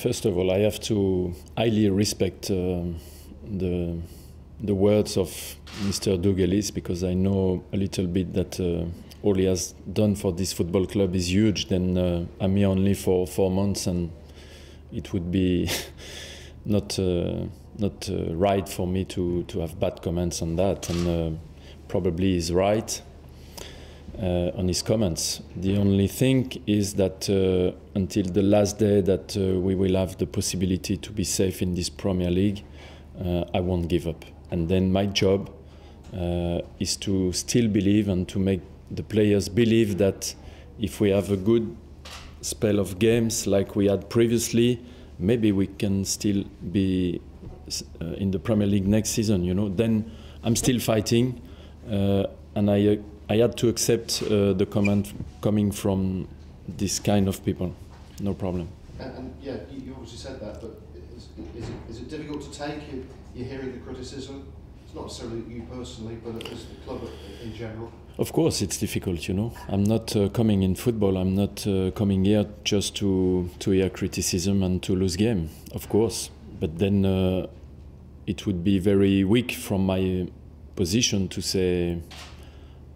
First of all, I have to highly respect the words of Mr. Dougelis, because I know a little bit that all he has done for this football club is huge. Then I'm here only for 4 months, and it would be not right for me to have bad comments on that. And probably he's right on his comments. The only thing is that until the last day that we will have the possibility to be safe in this Premier League, I won't give up. And then my job is to still believe and to make the players believe that if we have a good spell of games like we had previously, maybe we can still be in the Premier League next season, you know. Then I'm still fighting, and I had to accept the comment coming from this kind of people. No problem. And yeah, you obviously said that, but is it difficult to take? You're hearing the criticism. It's not necessarily you personally, but as the club in general. Of course, it's difficult, you know. I'm not coming in football. I'm not coming here just to hear criticism and to lose game, of course. But then it would be very weak from my position to say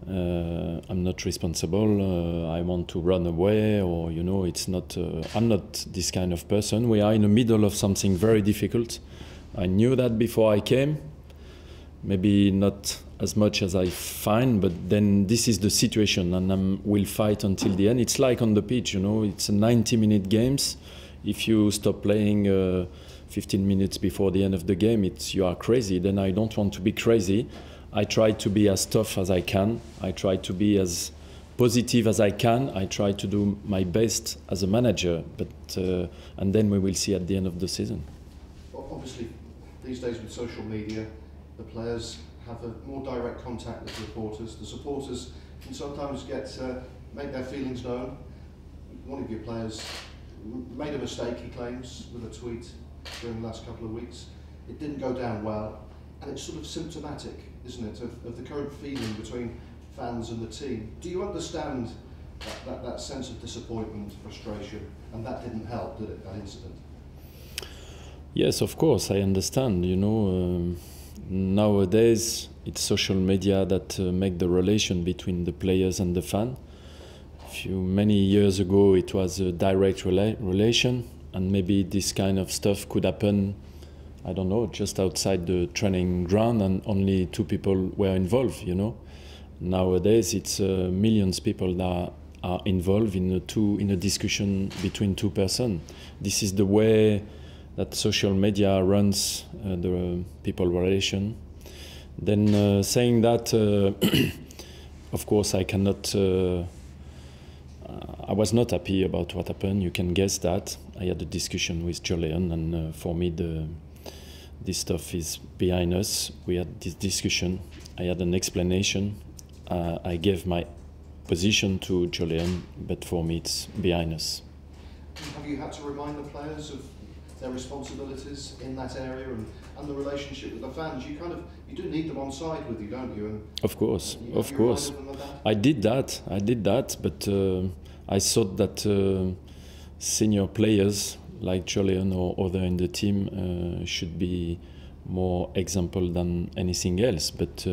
I'm not responsible. I want to run away, or you know, it's not. I'm not this kind of person. We are in the middle of something very difficult. I knew that before I came. Maybe not as much as I find, but then this is the situation, and we'll fight until the end. It's like on the pitch, you know, it's a 90-minute games. If you stop playing 15 minutes before the end of the game, you are crazy. Then I don't want to be crazy. I try to be as tough as I can. I try to be as positive as I can. I try to do my best as a manager, but and then we will see at the end of the season. Obviously, these days with social media, the players have a more direct contact with the reporters. The supporters can sometimes make their feelings known. One of your players made a mistake, he claims, with a tweet during the last couple of weeks. It didn't go down well, and it's sort of symptomatic, isn't it, of the current feeling between fans and the team. Do you understand that sense of disappointment, frustration, and that didn't help, did it, that incident? Yes, of course, I understand, you know. Nowadays, it's social media that make the relation between the players and the fan. Many years ago, it was a direct relation, and maybe this kind of stuff could happen, I don't know, just outside the training ground, and only 2 people were involved, you know. Nowadays, it's millions of people that are involved in a discussion between 2 persons. This is the way that social media runs the people relation. Then saying that, of course, I cannot. I was not happy about what happened. You can guess that. I had a discussion with Joleon, and for me, this stuff is behind us. We had this discussion. I had an explanation. I gave my position to Joleon, but for me, it's behind us. Have you had to remind the players of their responsibilities in that area and the relationship with the fans? You do need them on side with you, don't you? And of course. I did that, but I thought that senior players like Joleon or other in the team should be more example than anything else. But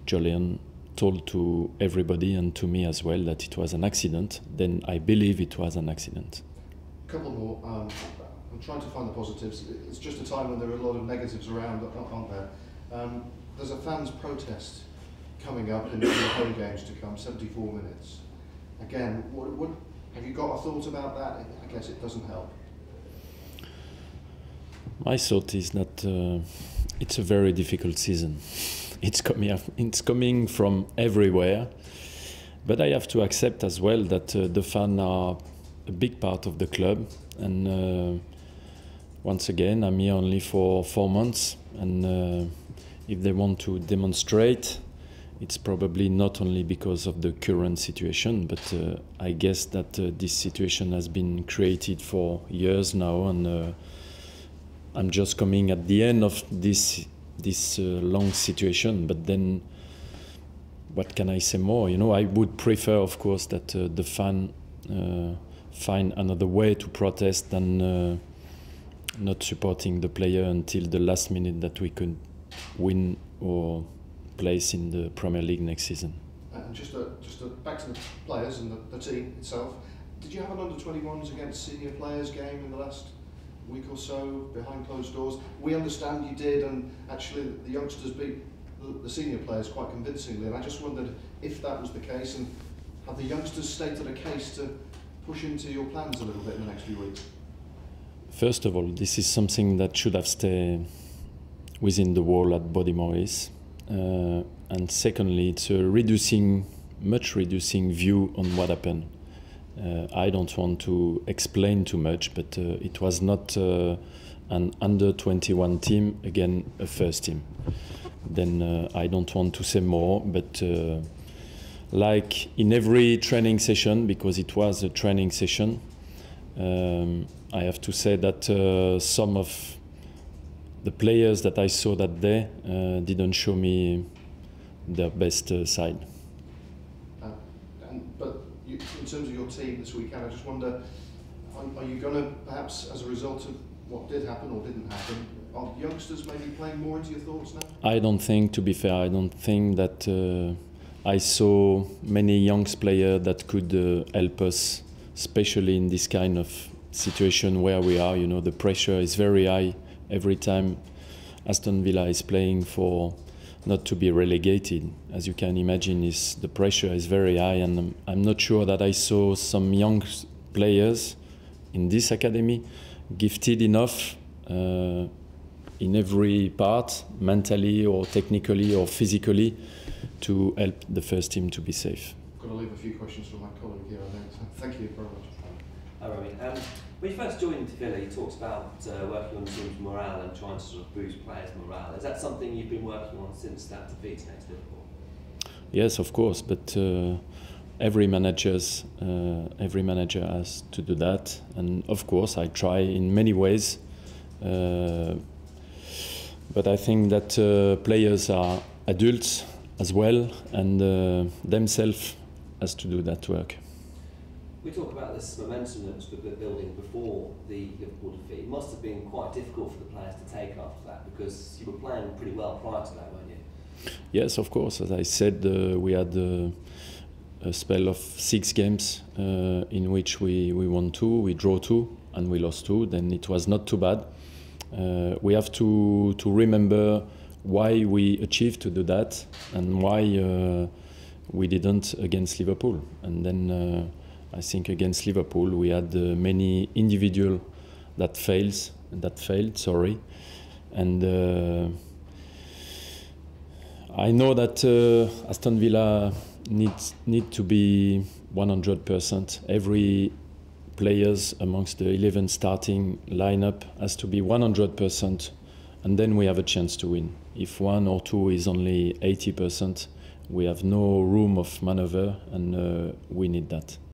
Joleon told to everybody and to me as well that it was an accident. Then I believe it was an accident. A couple more. I'm trying to find the positives. It's just a time when there are a lot of negatives around, aren't there? There's a fans' protest coming up in the home games to come, 74 minutes. Again, have you got a thought about that? I guess it doesn't help. My thought is that it's a very difficult season. It's coming from everywhere, but I have to accept as well that the fans are a big part of the club, and once again, I'm here only for 4 months, and if they want to demonstrate, it's probably not only because of the current situation, but I guess that this situation has been created for years now, and I'm just coming at the end of this long situation. But then, what can I say more? You know, I would prefer, of course, that the find another way to protest than not supporting the player until the last minute that we could win or place in the Premier League next season. And just back to the players and the team itself, did you have an under-21s against senior players game in the last week or so behind closed doors? We understand you did, and actually the youngsters beat the senior players quite convincingly, and I just wondered if that was the case, and have the youngsters stated a case to push into your plans a little bit in the next few weeks? First of all, this is something that should have stayed within the wall at Body Morris. And secondly, it's a much reducing view on what happened. I don't want to explain too much, but it was not an under-21 team against a first team. Then I don't want to say more, but like in every training session, because it was a training session, I have to say that some of the players that I saw that day didn't show me their best side. But in terms of your team this weekend, I just wonder, are you going to perhaps, as a result of what did happen or didn't happen, are youngsters maybe playing more into your thoughts now? I don't think, to be fair, I don't think that I saw many young players that could help us, especially in this kind of situation where we are. You know, the pressure is very high every time Aston Villa is playing for not to be relegated. As you can imagine, the pressure is very high, and I'm not sure that I saw some young players in this academy gifted enough in every part, mentally or technically or physically, to help the first team to be safe. I'm going to leave a few questions for my colleague here, I think. So thank you very much. Hi, Remi. When you first joined Villa, you talked about working on the team's morale and trying to sort of boost players' morale. Is that something you've been working on since that defeat against Liverpool? Yes, of course, but every manager has to do that, and of course I try in many ways. But I think that players are adults as well, and themselves has to do that work. We talk about this momentum that was building before the Liverpool defeat. It must have been quite difficult for the players to take after that, because you were playing pretty well prior to that, weren't you? Yes, of course. As I said, we had a spell of 6 games in which we won 2, we drew 2, and we lost 2. Then it was not too bad. We have to remember why we achieved to do that and why we didn't against Liverpool. And then I think against Liverpool we had many individual that failed, and I know that Aston Villa need to be 100%. Every players amongst the 11 starting lineup has to be 100%, and then we have a chance to win. If 1 or 2 is only 80%, we have no room of maneuver, and we need that.